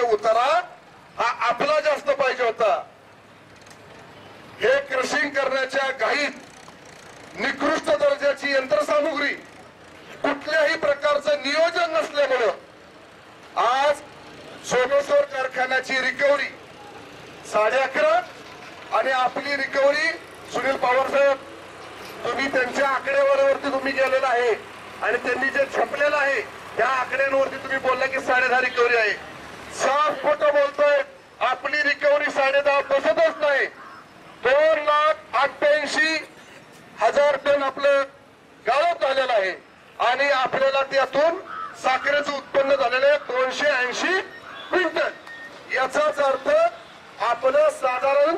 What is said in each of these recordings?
उतारा हा आपला जास्त पाहिजे होता। हे क्रशिंग करण्याच्या घाईत निकृष्ट दर्जाची यंत्रसामुग्री, कुठल्याही प्रकारचं नियोजन नसल्यामुळं आज सोमेश्वर कारखान्याची रिकव्हरी 11:30 आणि आपली रिकव्हरी सुनील पवार साहेब तुम्ही त्यांच्या आकडेवारीवरती तुम्ही गेलेला आहे आणि त्यांनी जे छापलेलं आहे त्या आकड्यांवरती तुम्ही बोलला की 10:30 रिकव्हरी आहे। साफ खोटं बोलतोय। आपली रिकव्हरी 10:30 बसतच नाही। 2,88,000 टन आपलं गाळप झालेलं आहे आणि आपल्याला त्यातून साखरेचं उत्पन्न झालेलं आहे 280 क्विंटल। याचाच अर्थ आपलं साधारण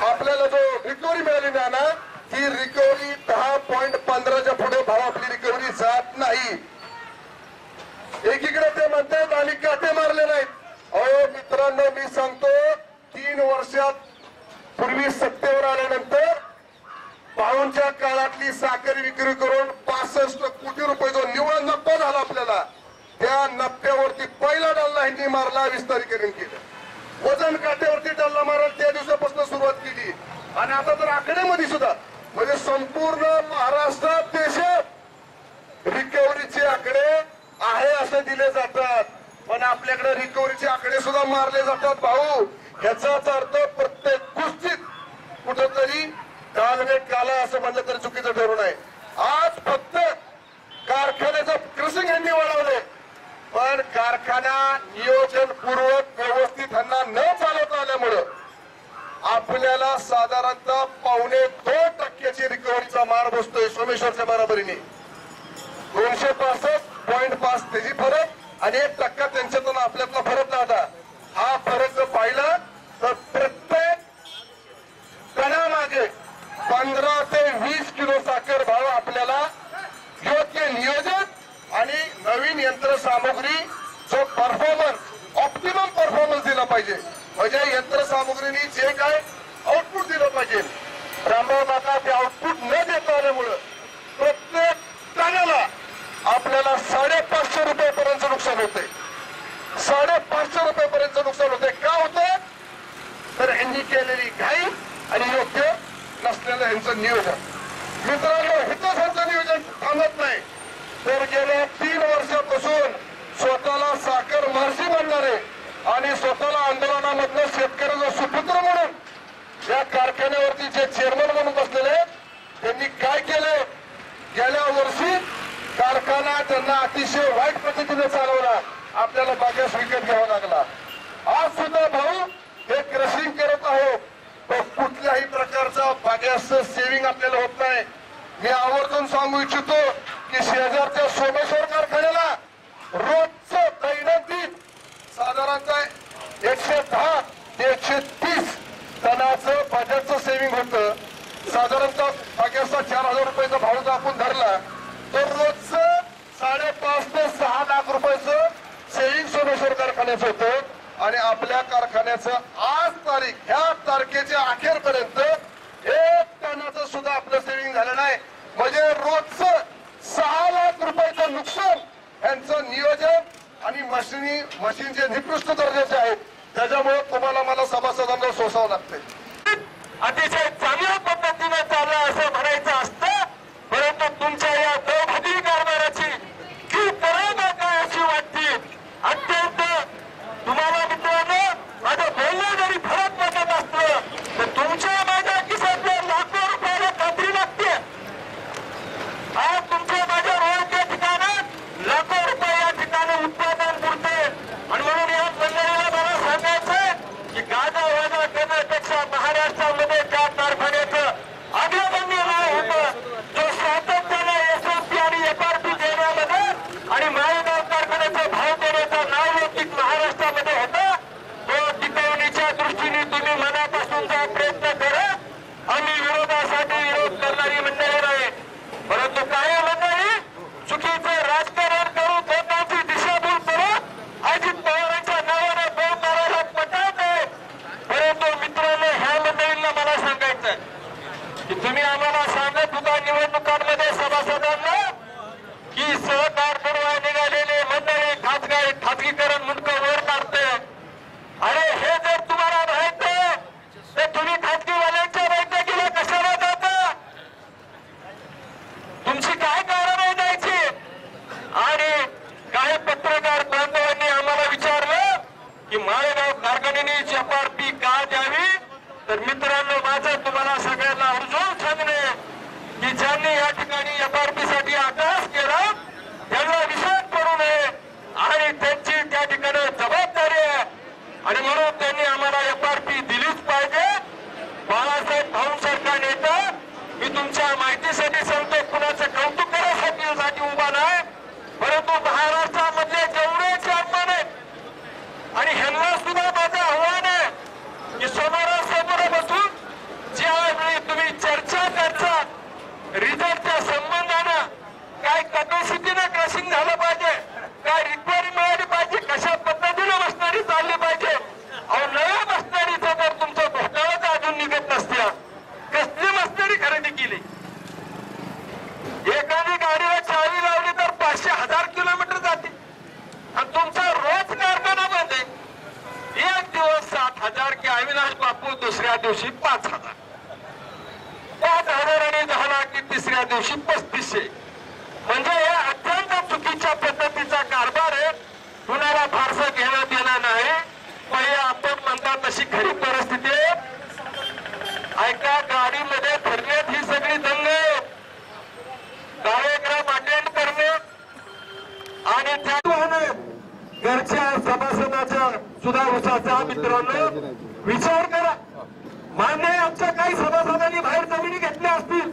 आपल्याला जो रिकव्हरी मिळाली ना ती रिकव्हरी 10.15च्या पुढे भाव आपली रिकव्हरी जात नाही। एकीकडे ते म्हणतात आणि काटे मारले नाहीत। अहो मित्रांनो मी सांगतो 3 वर्षात पूर्वी सत्तेवर आल्यानंतर भाऊंच्या काळातली साखर विक्री करून 65 कोटी रुपये जो निव्वळ नफा झाला आपल्याला त्या नफ्यावरती पहिला डल्ला यांनी मारला विस्तारीकरण केलं। वजन काट्यावरती डल्ला मारायला त्या दिवसापासून सुरुवात केली आणि आता तर आकड्यामध्ये सुद्धा म्हणजे संपूर्ण महाराष्ट्रात देशात रिकव्हरीचे आकडे आहे असं दिले जातात पण आपल्याकडे रिकव्हरीचे आकडे सुद्धा मारले जातात भाऊ। ह्याचाच अर्थ प्रत्येक गोष्टीत कुठंतरी कालवेट काला असं म्हणलं तरी चुकीचं ठरू नये। आज फक्त कारखान्याचं क्रशिंग यांनी वाढवले पण कारखाना नियोजनपूर्वक व्यवस्थित त्यांना न चालवता आल्यामुळं आपल्याला साधारणतः 1.25% रिकव्हरीचा मार बसतोय सोमेश्वरच्या बरोबरीने। 265.5 त्याची फरक आणि 1% त्यांच्यातून आपल्यातला फरक होता। हा फरक जर पाहिला तर प्रत्येक कणामागे 15 ते 20 किलो साखर भाव आपल्याला योग्य नियोजन आणि नवीन यंत्रसामुग्री जो परफॉर्मन्स ऑप्टिमम परफॉर्मन्स दिला पाहिजे म्हणजे यंत्रसामुग्रीने जे काय आउटपुट दिलं पाहिजे रामराव माता ते आउटपुट न देता आल्यामुळं प्रत्येक टनाला आपल्याला 550 रुपयापर्यंत नुकसान होते। 550 रुपयापर्यंत नुकसान होते। का होतं तर यांनी केलेली घाई आणि योग्य नसलेलं यांचं नियोजन। मित्रांनो हिथं त्यांचं नियोजन थांबत नाही तर गेल्या 3 वर्षापासून स्वतःला साखर महर्षी म्हणणारे आणि स्वतःला आंदोलनामधनं शेतकऱ्याचा सुपुत्र म्हणून या कारखान्यावरती जे चेअरमन म्हणून बसलेले त्यांनी काय केले गेल्या वर्षी कारखाना त्यांना अतिशय वाईट पद्धतीने चालवला आपल्याला बागेस विकत घ्यावा लागला। आज सुद्धा भाऊ हे क्रशिंग करत आहोत तर कुठल्याही प्रकारचा बागेसचं सेव्हिंग आपल्याला होत नाही। मी आवर्जून सांगू इच्छितो की शेजारच्या सोमेश्वर कारखान्याला रोजचं दैनंदिन साधारणतः 110 ते 130 टनाचं बजाजचं सेव्हिंग होतं। साधारणतः बागेसचा 4,000 रुपयाचा भाव जर आपण धरला तर रोजचं 5.5 ते 6 लाख रुपयाचं सेव्हिंग सोमेश्वर कारखान्याचं होतं आणि आपल्या कारखान्याचं आज तारीख ह्या तारखेच्या अखेरपर्यंत 1 टनाचं सुद्धा आपलं सेव्हिंग झालं नाही म्हणजे रोजचं 6 लाख रुपयाचं नुकसान यांचं नियोजन आणि मशीन जे निकृष्ट दर्जाचे आहेत त्याच्यामुळे तुम्हाला मला सभासदांना सोसावं लागतंय। अतिशय चांगल्या पद्धतीने चाललं असं म्हणायचं असतं परंतु तुमच्या या दोघी कारभाराची की पराभव काय अशी वाटते। अत्यंत तुम्हाला मित्रांनो माझं बोलणं जरी फरक वाटत असलं तर तुमच्या माझ्या खिशातल्या लाखो रुपयाला खात्री लागते। आज तुमच्या माझ्या रोडच्या ठिकाणात लाखो रुपये या ठिकाणी उत्पादन पुरते आणि म्हणून या मंडळीला मला सांगायचं की गाजा वाजा करण्यापेक्षा महाराष्ट्रामध्ये त्या कारखान्याचं अग्रगण्य नाव होतं जो सातत्याने यशस्वी आणि दुसऱ्या दिवशी 5,000, 5,000 आणि झाला की तिसऱ्या दिवशी 3500. म्हणजे हे अत्यंत चुकीच्या पद्धतीचा कारभार आहे. कुणाला फारसं घेणं देणं नाही. पहिले आपण म्हणता तशी खरी परिस्थिती आहे. ऐका, गाडीमध्ये फिरण्यात ही सगळी दंग, कार्यक्रम अटेंड करणे आणि त्या घरच्या सभासदाच्या सुद्धा उसाचा मित्रांनो विचार करा. मान्य आमच्या काही सभासदांनी बाहेर जमिनी घेतल्या असतील,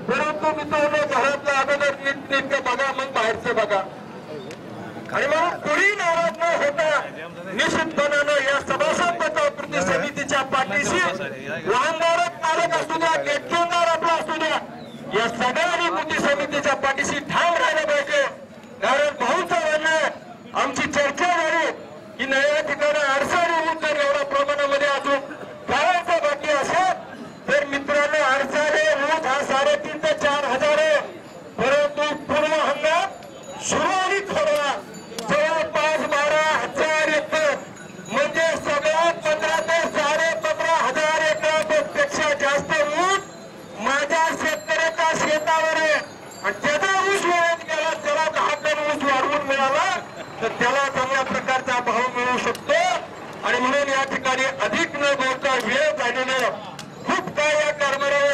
परंतु मित्रांनो घरातलं अगोदर नीट बघा, मग बाहेरचं बघा. आणि मग कोणी नाराज न होता निश्चितपणानं या सभासद बचाव कृती समितीच्या पाठीशी वाहनधारक मालक असू द्या, घेतलेदार आपला असू द्या, या सगळ्यांनी कृती समितीच्या पाठीशी ठाम राहिलं पाहिजे. कारण भाऊचं म्हणणं, आमची चर्चा झाली की नव्या ठिकाणी अडचणी जर एवढ्या प्रमाणामध्ये अजून करायचं बाकी असेल तर मित्रांनो अडचणी ऊस हा 3,500 ते 4,000 आहे. परंतु पूर्व हंगाम सुरू आणि खोडवा जवळपास 12,000 एकर, म्हणजे सगळ्यात 15 ते 15,500 एकरापेक्षा जास्त ऊस माझ्या शेतकऱ्याच्या शेतावर आहे. आणि त्याचा ऊस वाढत गेला, त्याला 10 टन ऊस वाढवून मिळाला तर त्याला चांगल्या प्रकारचा भाव मिळू शकतो. आणि म्हणून या ठिकाणी अधिक न बोलता वेळ झालेलं खूप काय या कारभारावर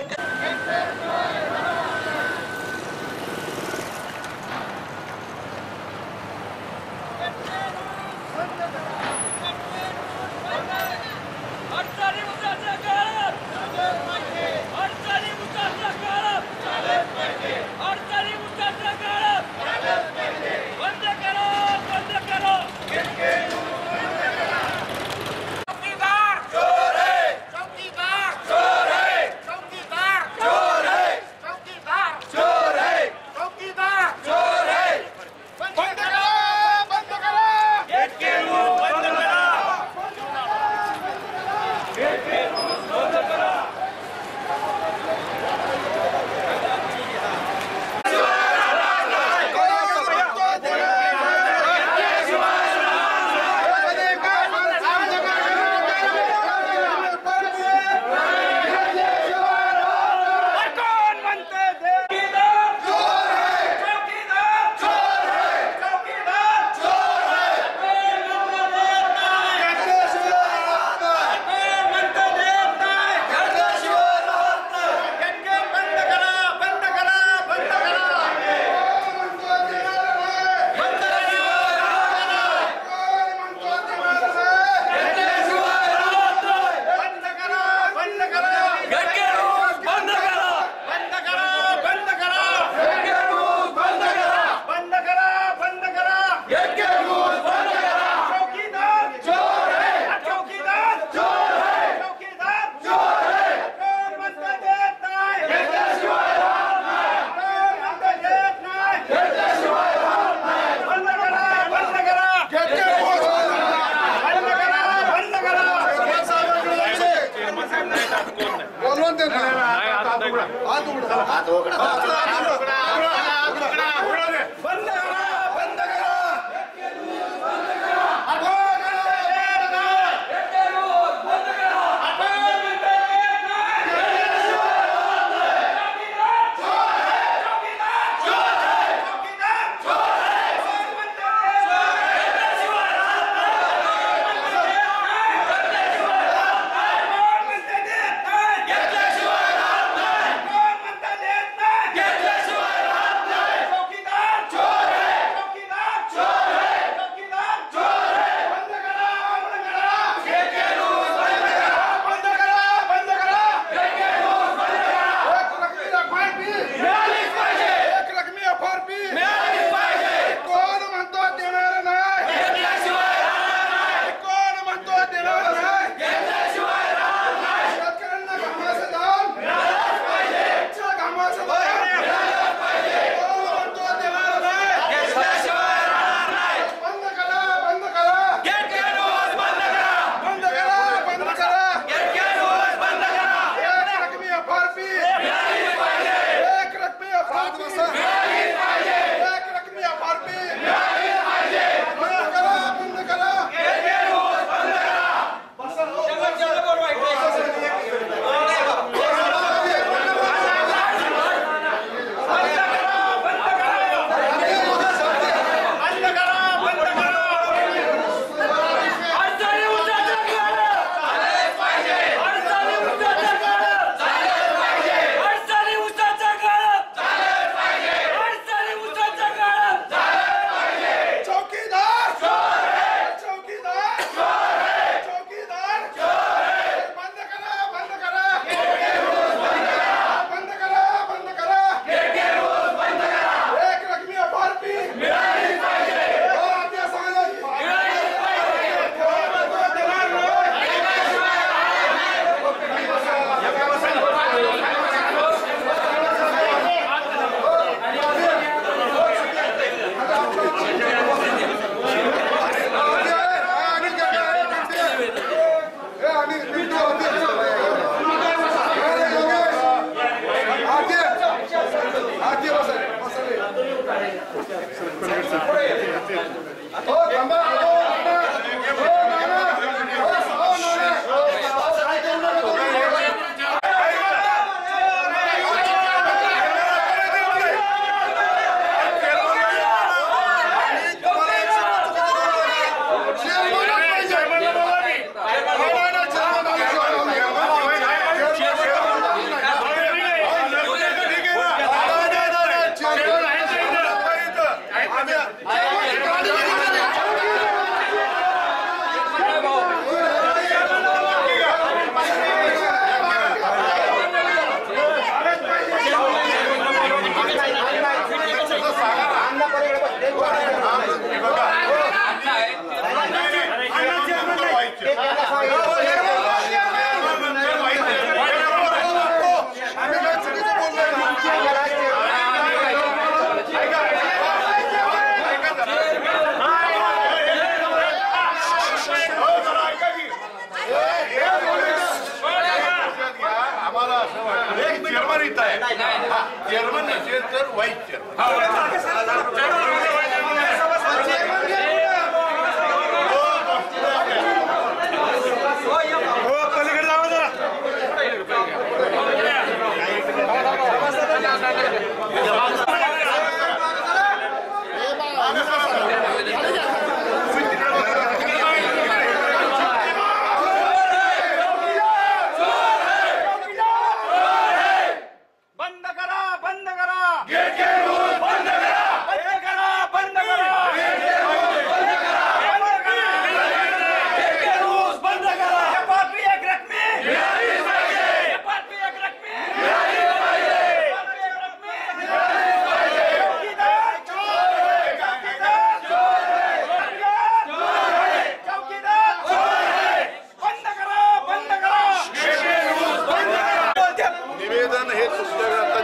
चेअरमन नसेल तर व्हाईस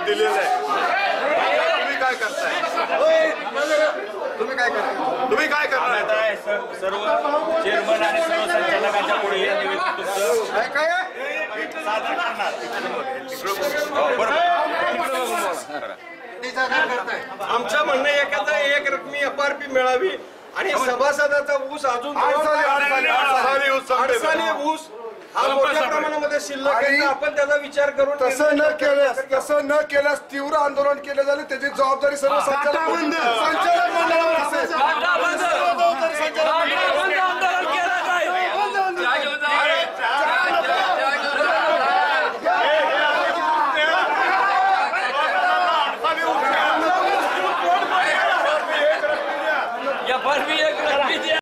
दिलेलं आहे. तुम्ही काय करताय? सर्व चेअरमन आणि सर्व संचालकांच्या पुढे हे निवेदन सादर करणार. आमचं म्हणणं एकच आहे, एक रकमी FRP मिळावी आणि सभासदाचा ऊस अजून 8 साली ऊस हा मोठ्या प्रमाणामध्ये शिल्लक आहे. आपण त्याचा विचार करून तसं न केल्यास तीव्र आंदोलन केले जाईल. त्याची जबाबदारी सर्व संचालक मंडळावर असेल.